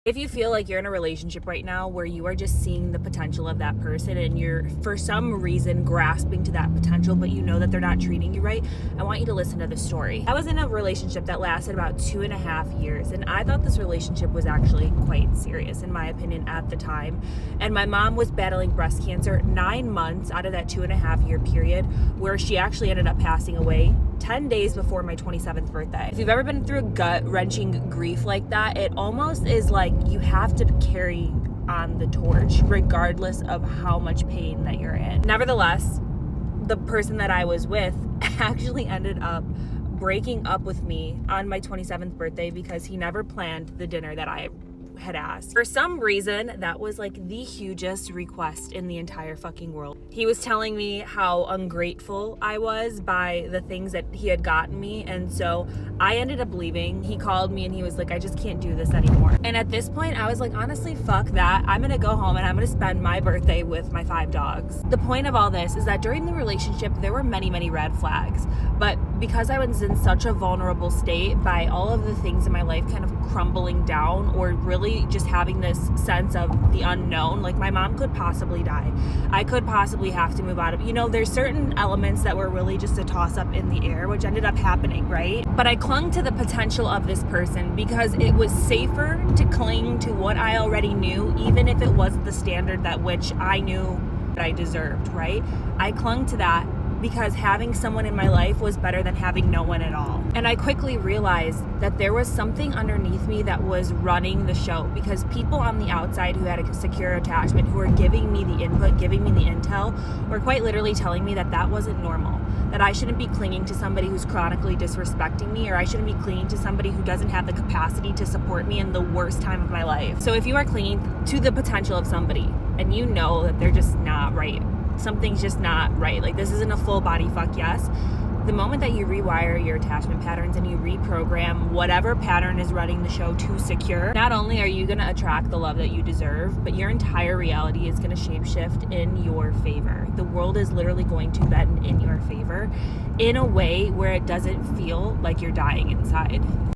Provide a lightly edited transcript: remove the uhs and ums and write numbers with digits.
If you feel like you're in a relationship right now where you are just seeing the potential of that person and you're for some reason grasping to that potential, but you know that they're not treating you right, I want you to listen to this story. I was in a relationship that lasted about 2.5 years, and I thought this relationship was actually quite serious, in my opinion, at the time. And my mom was battling breast cancer 9 months out of that 2.5 year period, where she actually ended up passing away 10 days before my 27th birthday. If you've ever been through gut-wrenching grief like that, it almost is like you have to carry on the torch regardless of how much pain that you're in. Nevertheless, the person that I was with actually ended up breaking up with me on my 27th birthday because he never planned the dinner that I had asked. For some reason, that was like the hugest request in the entire fucking world. He was telling me how ungrateful I was by the things that he had gotten me, and so I ended up leaving. He called me and he was like, I just can't do this anymore. And at this point, I was like, honestly, fuck that. I'm gonna go home and I'm gonna spend my birthday with my 5 dogs. The point of all this is that during the relationship, there were many, many red flags, but because I was in such a vulnerable state by all of the things in my life kind of crumbling down, or really just having this sense of the unknown, like my mom could possibly die. I could possibly have to move out of, there's certain elements that were really just a toss up in the air, which ended up happening, right? But I clung to the potential of this person because it was safer to cling to what I already knew, even if it was the standard that which I knew that I deserved, right? I clung to that because having someone in my life was better than having no one at all. And I quickly realized that there was something underneath me that was running the show, because people on the outside who had a secure attachment, who were giving me the input, giving me the intel, were quite literally telling me that that wasn't normal, that I shouldn't be clinging to somebody who's chronically disrespecting me, or I shouldn't be clinging to somebody who doesn't have the capacity to support me in the worst time of my life. So if you are clinging to the potential of somebody and you know that they're just not right, something's just not right, like this isn't a full body fuck yes, the moment that you rewire your attachment patterns and you reprogram whatever pattern is running the show to secure, not only are you going to attract the love that you deserve, but your entire reality is going to shapeshift in your favor. The world is literally going to bend in your favor in a way where it doesn't feel like you're dying inside.